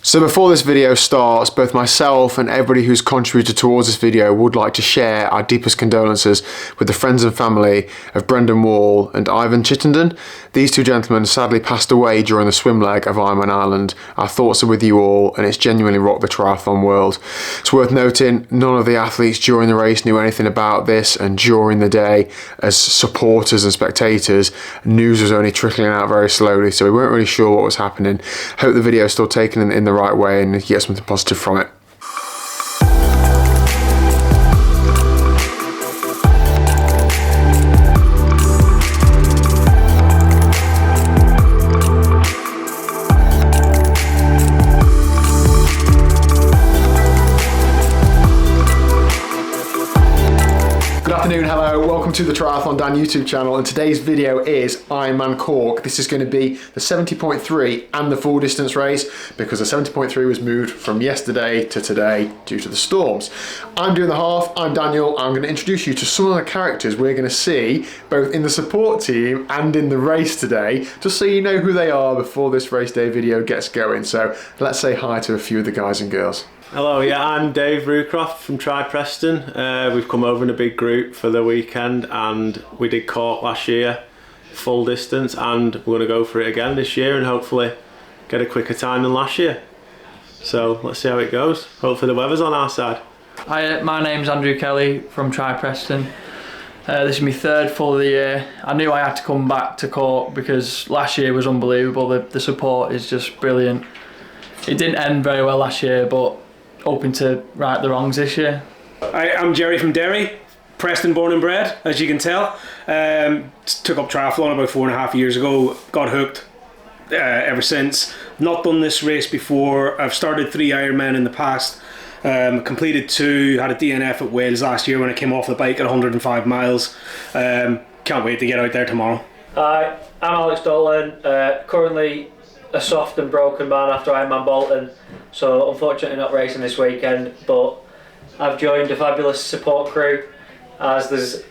So before this video starts, both myself and everybody who's contributed towards this video would like to share our deepest condolences with the friends and family of Brendan Wall and Ivan Chittenden. These two gentlemen sadly passed away during the swim leg of Ironman Ireland. Our thoughts are with you all, and it's genuinely rocked the triathlon world. It's worth noting, none of the athletes during the race knew anything about this, and during the day, as supporters and spectators, news was only trickling out very slowly, so we weren't really sure what was happening. Hope the video is still taken in the right way and you get something positive from it. Good afternoon, hello, welcome to the TriathlonDan YouTube channel, and today's video is Ironman Cork. This is going to be the 70.3 and the full distance race, because the 70.3 was moved from yesterday to today due to the storms. I'm doing the half, I'm Daniel. I'm going to introduce you to some of the characters we're going to see both in the support team and in the race today, just so you know who they are before this race day video gets going. So let's say hi to a few of the guys and girls. Hello, yeah, I'm Dave Rucroft from TriathlonDan. We've come over in a big group for the weekend, and we did Cork last year, full distance, and we're going to go for it again this year and hopefully get a quicker time than last year. So let's see how it goes. Hopefully the weather's on our side. Hi, my name's Andrew Kelly from TriathlonDan. This is my third full of the year. I knew I had to come back to Cork because last year was unbelievable. The support is just brilliant. It didn't end very well last year, but hoping to right the wrongs this year. I'm Jerry from Derry, Preston born and bred, as you can tell. Took up triathlon about 4.5 years ago, got hooked ever since. Not done this race before. I've started 3 Ironman in the past, completed 2, had a DNF at Wales last year when I came off the bike at 105 miles. Can't wait to get out there tomorrow. Hi, I'm Alex Dolan, currently a soft and broken man after Ironman Bolton, so unfortunately not racing this weekend, but I've joined a fabulous support crew, as there's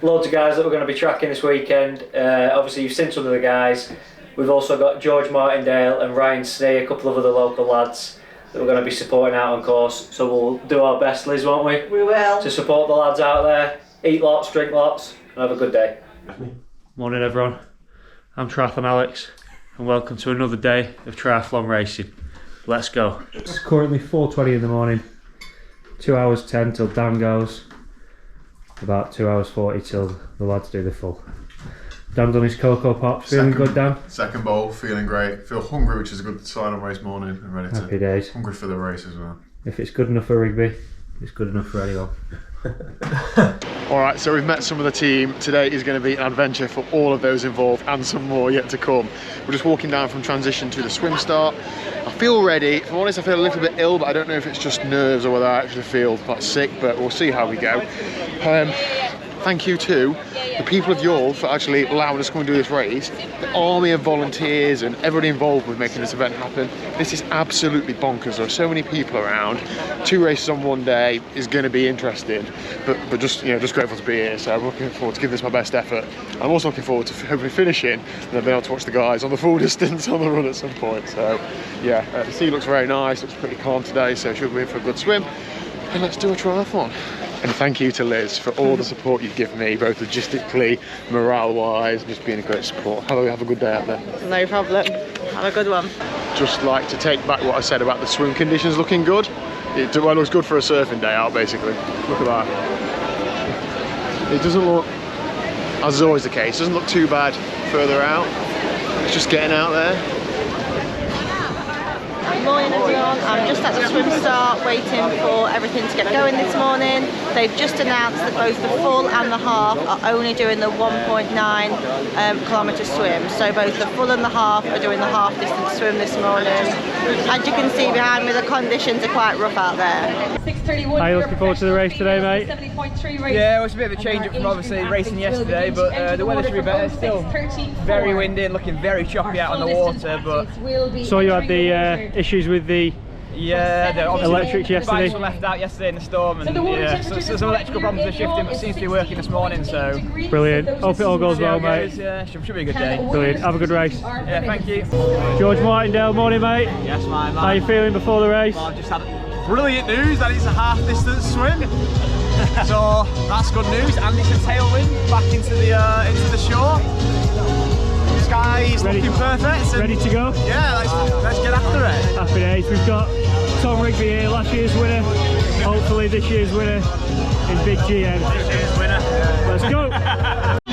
loads of guys that we're going to be tracking this weekend. Obviously you've seen some of the guys. We've also got George Martindale and Ryan Snee, a couple of other local lads that we're going to be supporting out on course, so we'll do our best, Liz, won't we? We will. To support the lads out there, eat lots, drink lots, and have a good day. Morning everyone, I'm Triathlon Alex, and welcome to another day of triathlon racing. Let's go. It's currently 4:20 in the morning, 2 hours 10 till Dan goes, about 2 hours 40 till the lads do the full. Dan done his Cocoa Pops, feeling good, Dan? Second bowl, feeling great. Feel hungry, which is a good sign on race morning, and ready Happy days. Hungry for the race as well. If it's good enough for Rigby, it's good enough for anyone. Alright, so we've met some of the team. Today is going to be an adventure for all of those involved and some more yet to come. We're just walking down from transition to the swim start. I feel ready. If I'm honest, I feel a little bit ill, but I don't know if it's just nerves or whether I actually feel quite sick, but we'll see how we go. Thank you to the people of Youghal for actually allowing us to come and do this race, the army of volunteers and everybody involved with making this event happen. This is absolutely bonkers. There are so many people around. 2 races on one day is going to be interesting, but just, you know, just grateful to be here. So I'm looking forward to giving this my best effort. I'm also looking forward to hopefully finishing and then being able to watch the guys on the full distance on the run at some point. So yeah, the sea looks very nice, looks pretty calm today, so should be in for a good swim. And let's do a triathlon. And thank you to Liz for all the support you've given me, both logistically, morale-wise, and just being a great support. Have a good day out there. No problem. Have a good one. Just like to take back what I said about the swim conditions looking good. It looks good for a surfing day out, basically. Look at that. It doesn't look, as is always the case, doesn't look too bad further out. It's just getting out there. Morning everyone, I'm just at the swim start waiting for everything to get going this morning. They've just announced that both the full and the half are only doing the 1.9 kilometre swim. So both the full and the half are doing the half distance swim this morning. As you can see behind me, the conditions are quite rough out there. Are you looking forward to the race today, mate? Yeah, it was a bit of a change up from obviously racing yesterday, but the weather should be better. Still very windy and looking very choppy out on the water, but... So you had the issues with the Yeah, the electrics yesterday. bikes were left out yesterday in the storm, and yeah, so some electrical problems with the shifting, but seems to be working this morning. So Brilliant. Hope it all goes see how well, it goes. mate. Yeah, should be a good day. Brilliant. Have a good race. Yeah, thank you. George Martindale, morning, mate. Yes, my man. How are you feeling before the race? Well, I've just had brilliant news that it's a half distance swim. So that's good news, and it's a tailwind back into the shore. The sky is looking perfect. Ready to go? Yeah, let's get after it. Happy days. We've got Tom Rigby here, last year's winner. Hopefully this year's winner in Big GM. This year's winner. Let's go.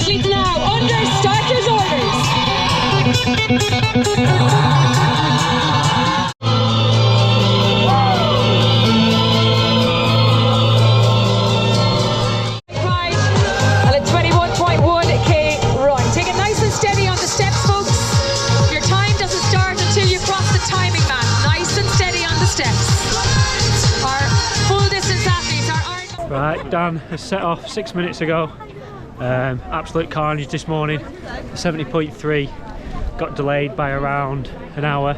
She's now under starters orders. Right, Dan has set off 6 minutes ago. Absolute carnage this morning. 70.3 got delayed by around an hour,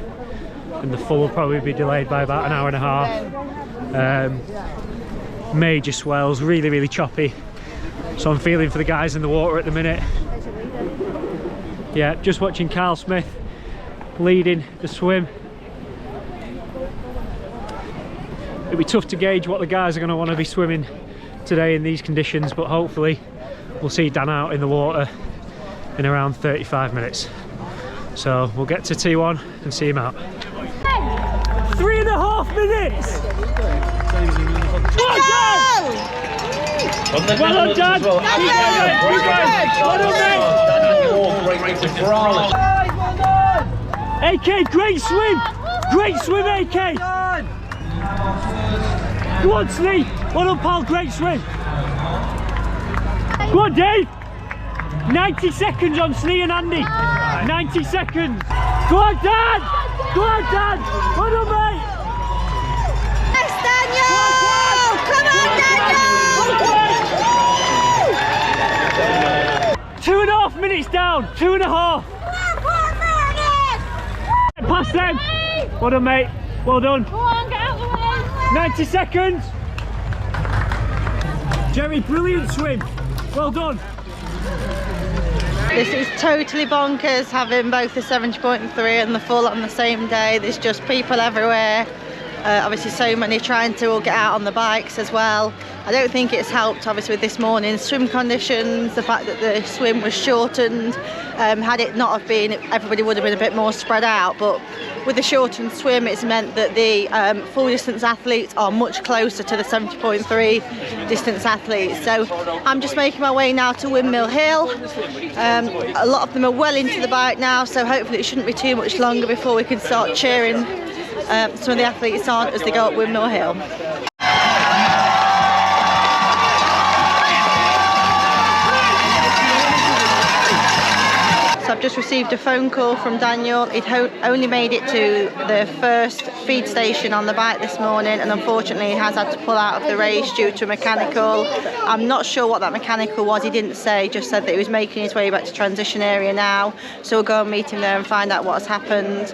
and the full will probably be delayed by about an hour and a half. Major swells, really choppy. So I'm feeling for the guys in the water at the minute. Yeah, just watching Carl Smith leading the swim. It'll be tough to gauge what the guys are going to want to be swimming today in these conditions, but hopefully we'll see Dan out in the water in around 35 minutes. So we'll get to T1 and see him out. 3.5 minutes! Well done, Dan! Well done, mate! AK, great swim! Great swim, AK! Go on, Slee! Well done, pal, great swim! Go on, Dave! 90 seconds on Slee and Andy! 90 seconds! Go on, Dan! Go on, Dan! Well done, mate! Yes, Daniel! Come on, Daniel! 2.5 minutes down! 2.5! Past them! Well done, mate! Well done! Go on, get out the way! 90 seconds! Jerry, brilliant swim! Well done! This is totally bonkers, having both the 70.3 and the full on the same day. There's just people everywhere. Obviously so many trying to all get out on the bikes as well. I don't think it's helped obviously with this morning's swim conditions, the fact that the swim was shortened. Had it not have been, everybody would have been a bit more spread out, but with the shortened swim it's meant that the full distance athletes are much closer to the 70.3 distance athletes. So I'm just making my way now to Windmill Hill. A lot of them are well into the bike now, so hopefully it shouldn't be too much longer before we can start cheering some of the athletes on as they go up Windmill Hill. So I've just received a phone call from Daniel. He'd only made it to the first feed station on the bike this morning, and unfortunately he has had to pull out of the race due to a mechanical. I'm not sure what that mechanical was, he didn't say, just said that he was making his way back to transition area now. So we'll go and meet him there and find out what's happened.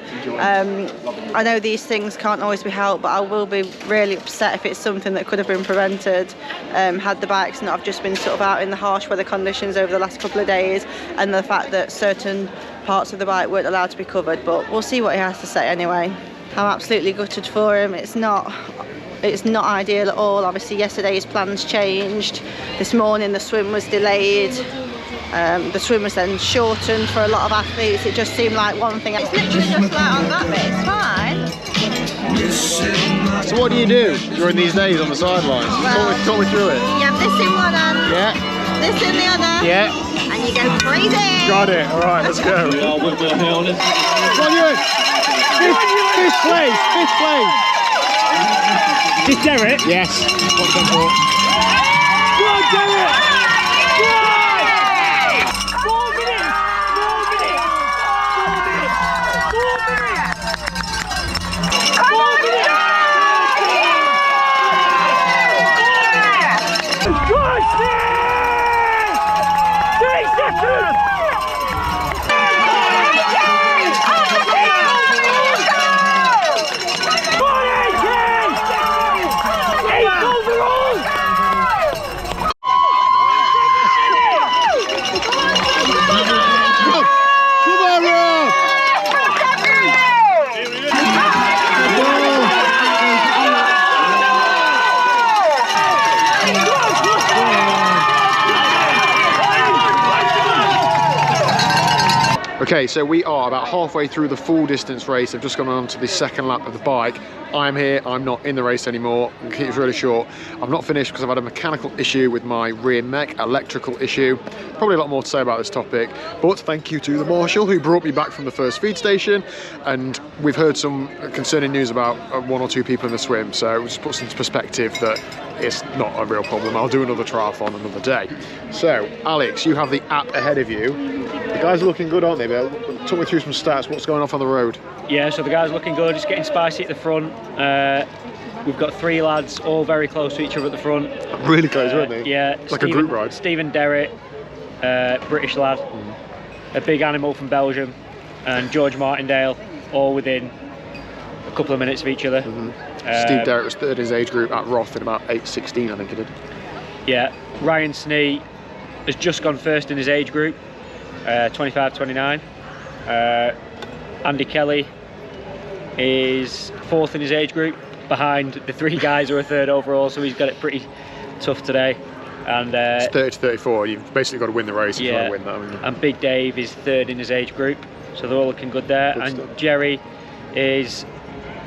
I know these things can't always be helped, but I will be really upset if it's something that could have been prevented had the bikes not have just been sort of out in the harsh weather conditions over the last couple of days, and the fact that certain parts of the bike weren't allowed to be covered. But we'll see what he has to say anyway. I'm absolutely gutted for him. It's not ideal at all. Obviously yesterday's plans changed. This morning the swim was delayed. The swim was then shortened for a lot of athletes. It just seemed like one thing. It's literally just like on that bit, it's fine. So what do you do during these days on the sidelines? Well, talk me through it. You have this in one hand, Yeah. this in the other, Yeah. and you go crazy. Got it. All right, let's go. Come on, you in. Fifth place. Fifth place. Is Derek? Yes. What's that for? Go on, Derek! Go on! 4 minutes! 4 minutes! 4 minutes! 4 minutes! 4 minutes! Go on, Steve! 3 seconds! Go on, AK! Okay, so we are about halfway through the full distance race. I've just gone on to the second lap of the bike. I'm here, I'm not in the race anymore. I'll keep it really short. I've not finished because I've had a mechanical issue with my rear mech, electrical issue. Probably a lot more to say about this topic, but thank you to the marshal who brought me back from the first feed station, and we've heard some concerning news about 1 or 2 people in the swim, so it just puts into perspective that it's not a real problem. I'll do another triathlon another day. So, Alex, you have the app ahead of you. The guys are looking good, aren't they? Talk me through some stats. What's going off on the road? Yeah, so the guys are looking good. It's getting spicy at the front. We've got 3 lads all very close to each other at the front. Really close, weren't they? Yeah. Like a group ride. Stephen Derrick, British lad, a big animal from Belgium, and George Martindale, all within a couple of minutes of each other. Steve Derrick was third in his age group at Roth in about 8:16, I think he did. Yeah. Ryan Snee has just gone first in his age group, 25-29. Andy Kelly is 4th in his age group, behind the 3 guys who are 3rd overall, so he's got it pretty tough today. And it's 30-34, you've basically got to win the race if you want to win that, haven't you? And Big Dave is 3rd in his age group, so they're all looking good there. Good and stuff. Jerry is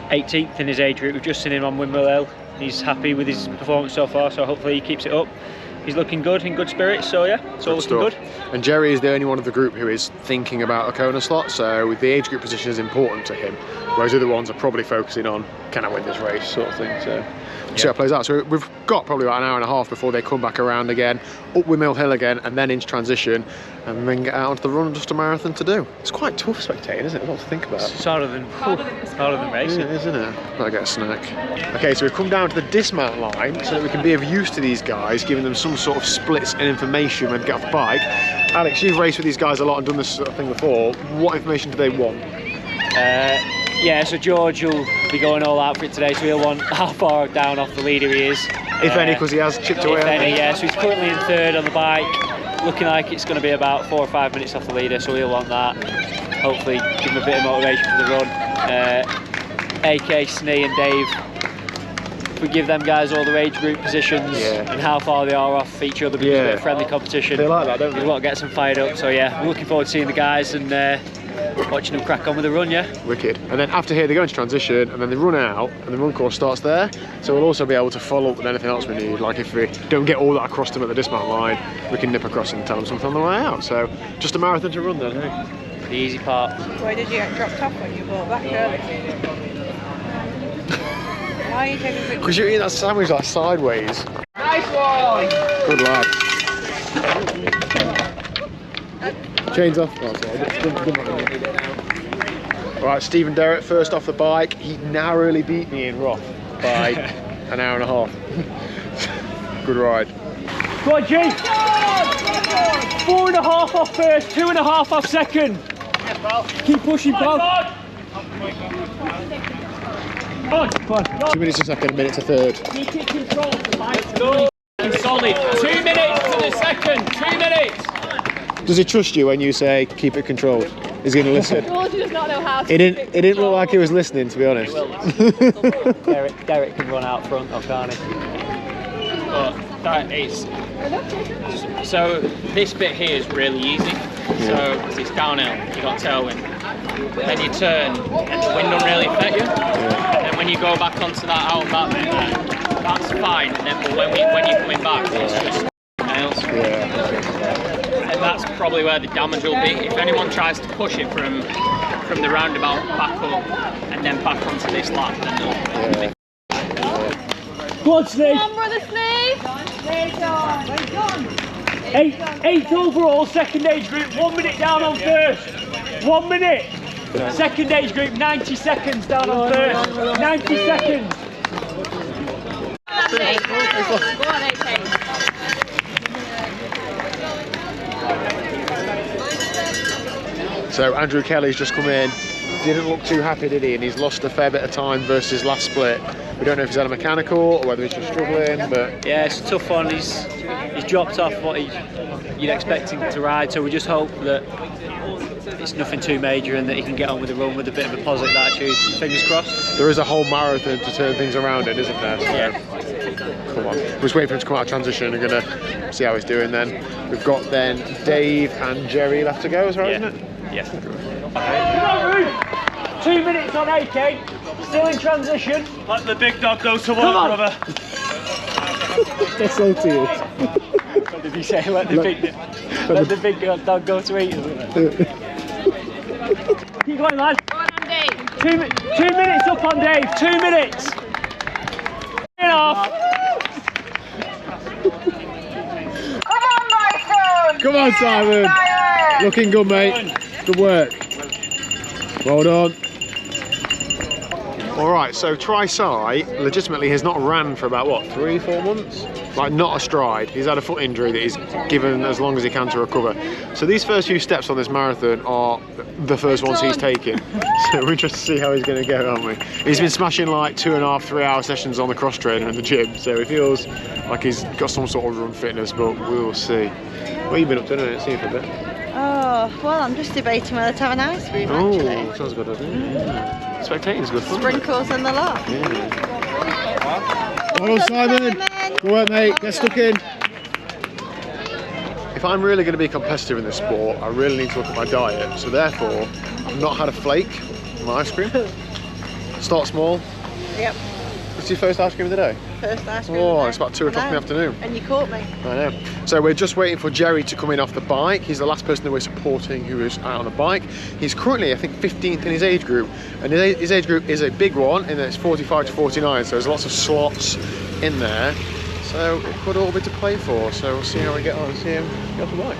18th in his age group. We've just seen him on Windmill Hill. He's happy with his performance so far, so hopefully he keeps it up. He's looking good, in good spirits, so yeah, it's all looking good. And Jerry is the only one of the group who is thinking about a Kona slot, so the age group position is important to him, whereas the other ones are probably focusing on, can I win this race, sort of thing. So we'll see how it plays out. So we've got probably about an hour and a half before they come back around again, up Windmill Hill again, and then into transition, and then get out onto the run, just a marathon to do. It's quite tough spectating, isn't it? A lot to think about. It's harder than racing. Yeah, isn't it? Better get a snack. Okay, so we've come down to the dismount line so that we can be of use to these guys, giving them some sort of splits and information when they get off the bike. Alex, you've raced with these guys a lot and done this sort of thing before. What information do they want? Yeah, so George will be going all out for it today, so he'll want how far down off the leader he is. If any, because he has chipped away. If any, yeah, so he's currently in 3rd on the bike, looking like it's going to be about 4 or 5 minutes off the leader, so he'll want that. Hopefully give him a bit of motivation for the run. AK, Snee and Dave, if we give them guys all their age group positions and how far they are off each other, because it's a bit of friendly competition. They like that, don't they? We want to get some fired up, so yeah, we're looking forward to seeing the guys and watching them crack on with the run, yeah. Wicked. And then after here they go into transition and then they run out and the run course starts there. So we'll also be able to follow up with anything else we need. Like if we don't get all that across them at the dismount line, we can nip across and tell them something on the way out. So just a marathon to run then, hey? The easy part. Why did you get dropped off when you brought back early? Why are you taking pictures? Because you're eating that sandwich like sideways. Nice one! Good lad. Chains off. Oh, sorry. Right, Stephen Derrick first off the bike. He narrowly beat me in Roth by an hour and a half. Good ride. Go on, G! 4.5 off first, 2.5 off second. Keep pushing, Bob. Come on. 2 minutes to second, a minute to third. Keep it controlled. Let's go. Solid. 2 minutes to the second. 2 minutes. Does he trust you when you say keep it controlled? Is he going to listen? George does not know how to. It didn't look like he was listening, to be honest. Derek can run out front, or can't he? But that is so. This bit here is really easy. So because it's downhill, you got tailwind. Then you turn, and the wind don't really affect you. And then when you go back onto that out that bit, that's fine. And then when you're coming back, it's just nails. And that's probably where the damage will be. If anyone tries to push it from the roundabout back up and then back onto this lap, then they'll. Go on, Snee. Come on, brother Snee. Eighth overall, second age group, 1 minute down on first. 1 minute. Second age group, 90 seconds down on first. 90 seconds. Go on, AK. So Andrew Kelly's just come in. Didn't look too happy, did he? And he's lost a fair bit of time versus last split. We don't know if he's had a mechanical or whether he's just struggling, but yeah, it's a tough one. He's dropped off what you'd expect him to ride, so we just hope that it's nothing too major and that he can get on with the run with a bit of a positive attitude. Fingers crossed. There is a whole marathon to turn things around in, isn't there? So, yeah. Come on. We're just waiting for him to come out of transition. We're going to see how he's doing then. We've got then Dave and Jerry left to go, is right, isn't it? Yeah. 2 minutes on AK, still in transition. Let the big dog go to work, brother. That's so to you. What did he say? Let the big dog go to eat. Keep going, lad. Go on, Andy. 2 minutes up on Dave. 2 minutes. Off. Come on, Simon. Looking good, mate. Good work. Well done. Alright, so Tri-Sci legitimately has not ran for about, what, 3-4 months? Like, not a stride. He's had a foot injury that he's given as long as he can to recover. So these first few steps on this marathon are the first ones he's taken. So we're interested to see how he's going to go, aren't we? He's been smashing like 2.5-3 hour sessions on the cross trainer in the gym, so he feels like he's got some sort of run fitness, but we'll see. What have you been up to? I don't see you for a bit. Oh, well, I'm just debating whether to have an ice cream, actually. Oh, sounds a good idea. Yeah. Spectating's good fun. Sprinkles and the lot. Yeah. Well done, Simon. Good work, mate. Get stuck in. If I'm really going to be competitive in this sport, I really need to look at my diet. So therefore, I've not had a flake on my ice cream. Start small. Yep. What's your first ice cream of the day? First ice cream. Oh, it's about 2 o'clock in the afternoon. And you caught me. I know. So we're just waiting for Jerry to come in off the bike. He's the last person that we're supporting who is out on a bike. He's currently, I think, 15th in his age group. And his age group is a big one, and it's 45 to 49, so there's lots of slots in there. So it could all be to play for. So we'll see how we get on and see him get off the bike.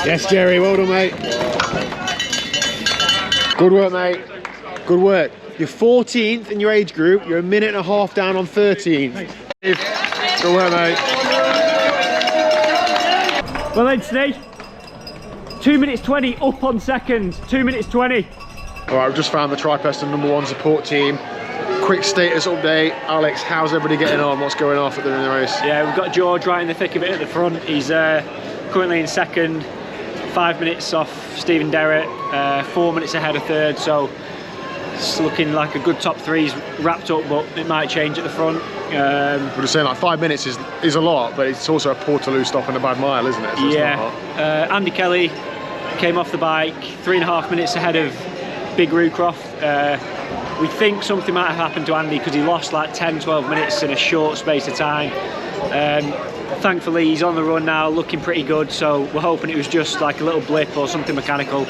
Yes, Jerry, well done, mate. Good work, mate. Good work. You're 14th in your age group. You're a minute and a half down on 13th. Good work, mate. Well then, Snake. 2 minutes 20 up on second. 2 minutes 20. All right, we've just found the Tri-Preston #1 support team. Quick status update. Alex, how's everybody getting on? What's going on for the race? Yeah, we've got George right in the thick of it at the front. He's currently in second. 5 minutes off Stephen Derritt. 4 minutes ahead of third. So it's looking like a good top three's wrapped up, but it might change at the front. We're just saying, like, 5 minutes is a lot, but it's also a Portaloo stop and a bad mile, isn't it? So yeah. Andy Kelly came off the bike 3.5 minutes ahead of Big Rucroft. We think something might have happened to Andy because he lost like 10-12 minutes in a short space of time. Thankfully, he's on the run now, looking pretty good, so we're hoping it was just like a little blip or something mechanical.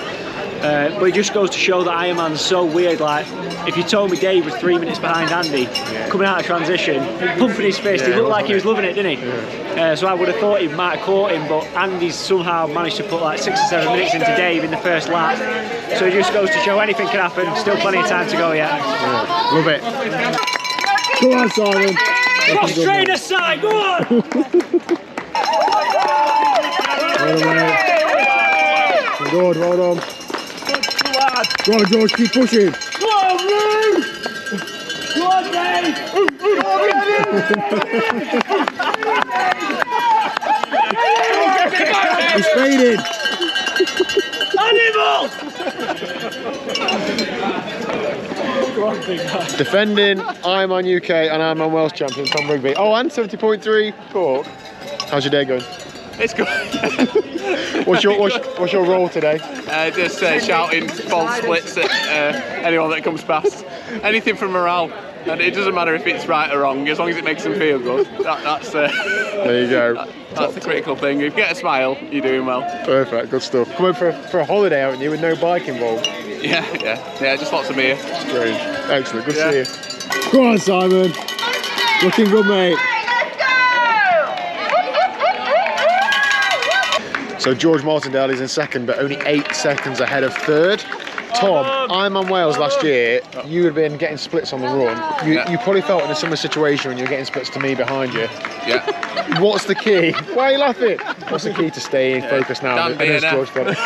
But it just goes to show that Ironman's so weird. Like, if you told me Dave was 3 minutes behind Andy, coming out of transition, pumping his fist, he looked like he was loving it, didn't he? Yeah. So I would have thought he might have caught him, but Andy's somehow managed to put like 6 or 7 minutes into Dave in the first lap. So it just goes to show anything can happen. Still plenty of time to go yet. Yeah. Love it. Go on, Simon. Cross trainer side, go on! Well done, mate. Good, well done. Go on, George, keep pushing. Go on, Roo! Go on, Dave! He's faded. Animal! Defending Ironman UK and Ironman Wales champion Tom Rigby. Oh, and 70.3 Cork. How's your day going? It's good. What's your role today? Just shouting false splits at anyone that comes past. Anything for morale. And it doesn't matter if it's right or wrong, as long as it makes them feel good. That's there you go. That's the critical thing. If you get a smile, you're doing well. Perfect, good stuff. Come over for a holiday, haven't you, with no bike involved? Yeah, just lots of beer. Strange. Excellent, good to see you. Go on, Simon. Looking good, mate. So George Martindale is in second, but only 8 seconds ahead of third. Tom, Ironman Wales last year, you had been getting splits on the run. You probably felt in a similar situation when you were getting splits to me behind you. Yeah. What's the key? Why are you laughing? What's the key to staying focused now? Dan beer now. George got it.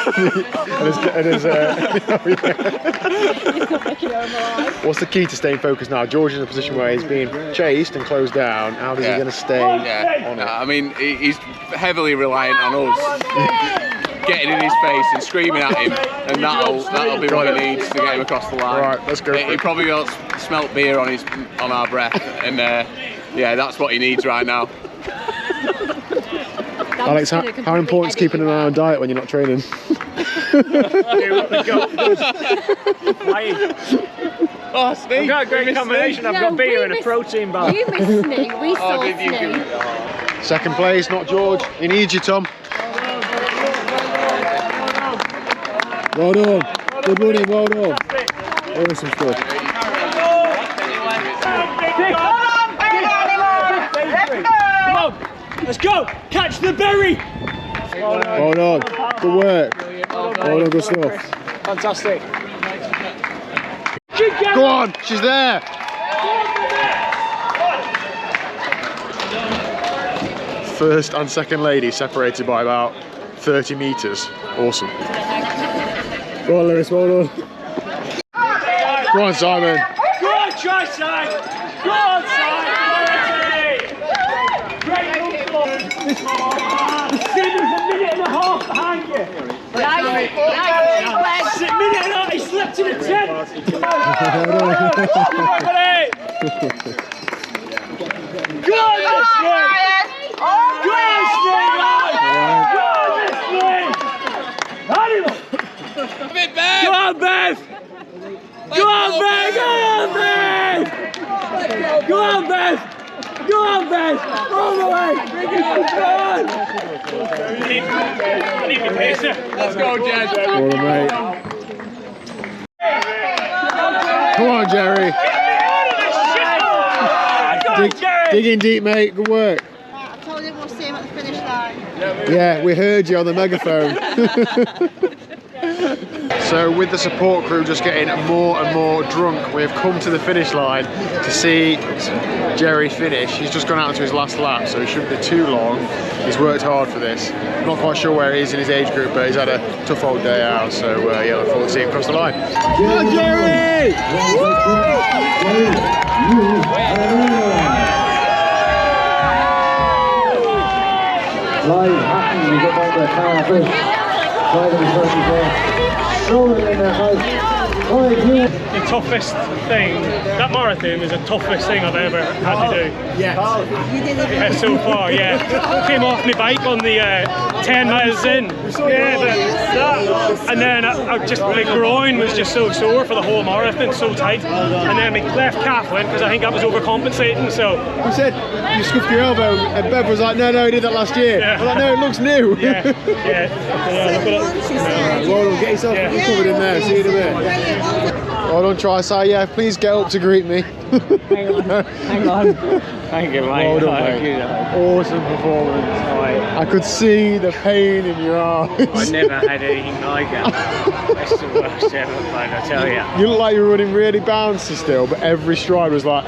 What's the key to staying focused now? George is in a position where he's being chased and closed down. How is he going to stay on it? I mean, he's heavily reliant on us. Getting in his face and screaming at him, and that'll be what he needs to get him across the line. Right, let's go. He probably will smelt beer on our breath, and yeah, that's what he needs right now. Alex, how important is keeping an eye on diet when you're not training? Oh, Steve, I've got a great combination. I've got beer and a protein bar. You missed me. We saw Snee. Second place, not George. He needs you, Tom. Well done. Good running, well done. Awesome stuff. Come on, let's go. Catch the berry. Well done. Good work. Well done, good stuff. Fantastic. Go on, she's there. First and second lady separated by about 30 metres. Awesome. Go on, Lewis, well done. Go on, Simon. Go on, try, Simon. Go on, Simon. Great performance. Stephen's a minute and a half behind you. Nice. Minute and a half, he slept in a tent. Go on, this way. Go on, Stephen. Go on, this way. Animal. Go on, Beth. Go on, Beth. Go on, Beth. Go on, Beth. All the way. Bring it on. Let's go, Jed. Well done, mate. Come on, Jerry. Dig in deep, mate. Good work. I told him we'll see him at the finish line. Yeah, we heard you on the megaphone. So with the support crew just getting more and more drunk, we've come to the finish line to see Jerry finish. He's just gone out to his last lap, so it shouldn't be too long. He's worked hard for this. I'm not quite sure where he is in his age group, but he's had a tough old day out, so yeah, look forward to seeing him cross the line. Come on, Jerry! Live happens, we get back to the car first. Live in the first before. Rolling in their house. The toughest thing, that marathon is the toughest thing I've ever had to do. Yeah, so far, yeah. Came off my bike on the 10 miles in. Yeah, and then I just, my groin was just so sore for the whole marathon, so tight. And then my left calf went because I think I was overcompensating, so. We said you scuffed your elbow, and Bev was like, no, he did that last year. Yeah. I was like, no, it looks new. Yeah, look at it. Well done, get yourself recovered in there, see you in a bit. Well done, Tri-Side, yeah, please get up to greet me. Hang on. Thank you, mate. Well done, mate. Awesome performance. I could see the pain in your eyes. I never had anything like that. That's the worst ever, mate, I tell you. You look like you were running really bouncy still, but every stride was like,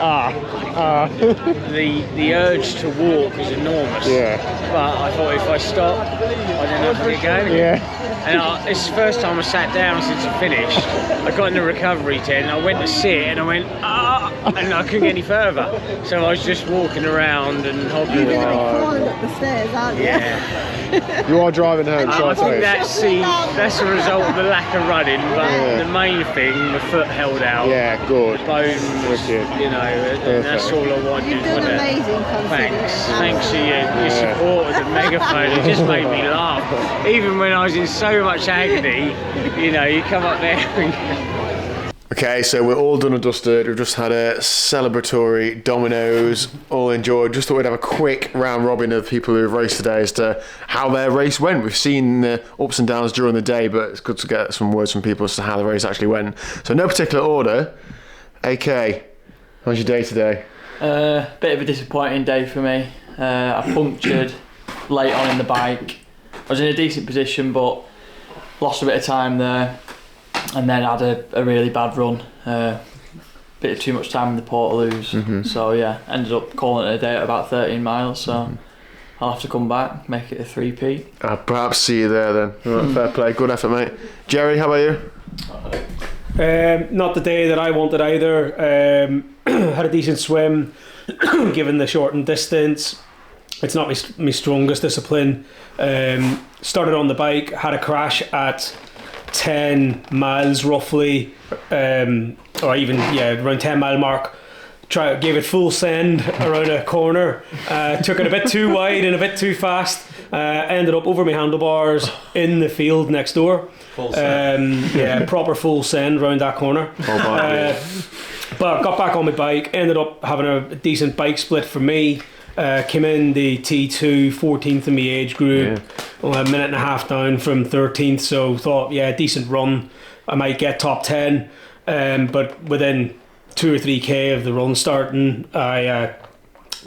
The urge to walk is enormous. Yeah. But I thought if I stop, I don't know if I get going again. Yeah. And it's the first time I sat down since I finished. I got in the recovery tent, I went to sit and I went, and I couldn't get any further. So I was just walking around and hobbling around. Falling up the stairs, aren't you? Yeah. You are driving home, so I think that's a result of the lack of running, but the main thing, my foot held out. Yeah, good. The bones, you know, and that's all I wanted. You've done amazing, Thanks to you. Your support with the megaphone, it just made me laugh. Even when I was in so much agony, you know, you come up there and... Okay, so we're all done and dusted. We've just had a celebratory Domino's, all enjoyed. Just thought we'd have a quick round robin of people who have raced today as to how their race went. We've seen the ups and downs during the day, but it's good to get some words from people as to how the race actually went. So no particular order. AK, how's your day today? Bit of a disappointing day for me. I punctured late on in the bike. I was in a decent position, but lost a bit of time there. And then had a really bad run, bit of too much time in the Portaloos. So yeah, ended up calling it a day at about 13 miles. So I'll have to come back, make it a 3P. I'll perhaps see you there then. Right, fair play, good effort, mate. Jerry, how about you? Not the day that I wanted either. Had a decent swim, given the shortened distance. It's not my strongest discipline. Started on the bike, had a crash at 10 miles roughly, or even around 10 mile mark. Gave it full send around a corner, took it a bit too wide and a bit too fast, Ended up over my handlebars in the field next door. Full send. Yeah, proper full send round that corner. But got back on my bike, ended up having a decent bike split for me. Came in the T2, 14th in my age group, a minute and a half down from 13th, so thought, decent run. I might get top 10, but within 2 or 3k of the run starting, my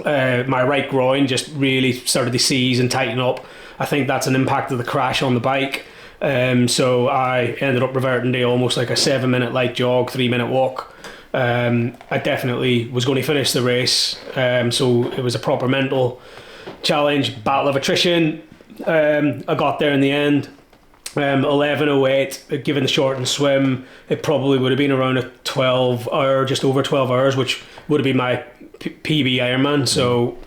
right groin just really started to seize and tighten up. I think that's an impact of the crash on the bike. So I ended up reverting to almost like a 7-minute light jog, 3-minute walk. I definitely was going to finish the race, so it was a proper mental challenge, battle of attrition. I got there in the end, 11:08. Given the shortened swim, it probably would have been around a 12 hour, just over 12 hours, which would have been my PB Ironman. So,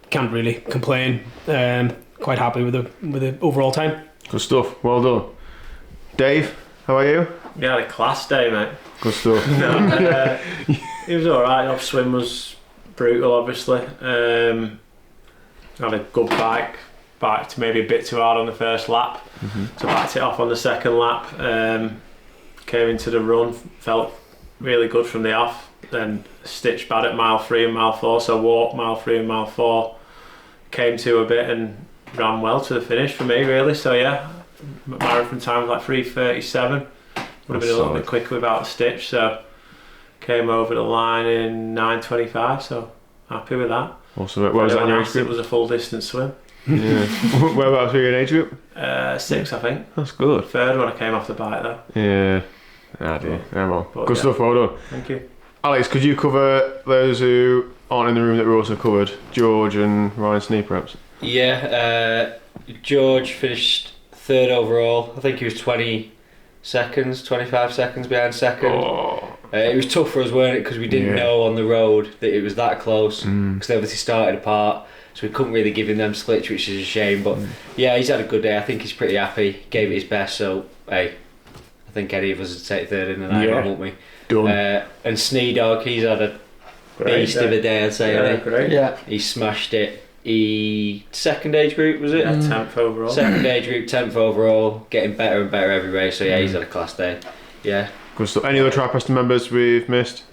can't really complain. Quite happy with the overall time. Good stuff. Well done, Dave. How are you? We had a class day, mate. Good stuff. It was alright. Off swim was brutal, obviously. Had a good bike. Biked maybe a bit too hard on the first lap, so backed it off on the second lap. Came into the run, felt really good from the off. Then stitched bad at mile 3 and mile 4, so walked mile 3 and mile 4. Came to a bit and ran well to the finish for me, really. So yeah, marathon time was like 3:37. Would have been a little bit quicker without a stitch, so came over the line in 9:25, so happy with that. Awesome. Where was that in your age group? It was a full distance swim. Yeah. Whereabouts were you in age group? 6, I think. That's good. 3rd when I came off the bike though. Yeah. Dear. Well. But Good stuff, well done. Thank you. Alex, could you cover those who aren't in the room that we also covered? George and Ryan Snee, perhaps? Yeah, George finished 3rd overall. I think he was 25 seconds behind second. It was tough for us, weren't it? Because we didn't know on the road that it was that close. Because they obviously started apart, so we couldn't really give him them splits, which is a shame. But yeah, he's had a good day. I think he's pretty happy. Gave it his best. So hey, I think any of us would take 3rd in the night, won't we? Done. And Snee Dog, he's had a beast of a day, I'd say. He smashed it. He 2nd age group, was it? 10th overall. 2nd age group, 10th overall, getting better and better every race. So yeah, he's had a class day. Yeah. Good stuff. Any other Tri-Preston members we've missed?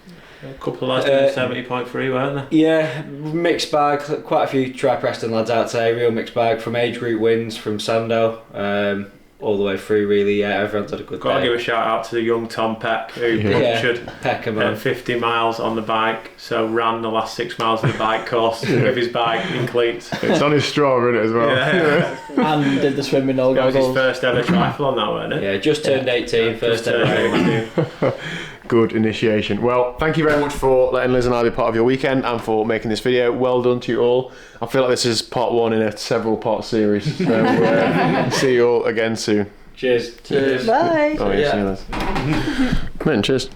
A couple of lads doing 70.3, weren't there? Yeah, mixed bag. Quite a few Tri-Preston lads out today. Real mixed bag from age group wins from Sandow. All the way through, really. Yeah, everyone's had a good day. Got to give a shout out to the young Tom Peck, who butchered 50 miles on the bike, so ran the last 6 miles of the bike course with his bike in cleats. It's on his straw, isn't it, as well? And did the swim with no goggles. That was his first ever triathlon, that wasn't it? Yeah, just turned 18, first ever. Good initiation. Well, thank you very much for letting Liz and I be part of your weekend and for making this video. Well done to you all. I feel like this is part 1 in a several part series. So see you all again soon. Cheers. Cheers. Bye. Oh, yeah, see you later. Man, cheers.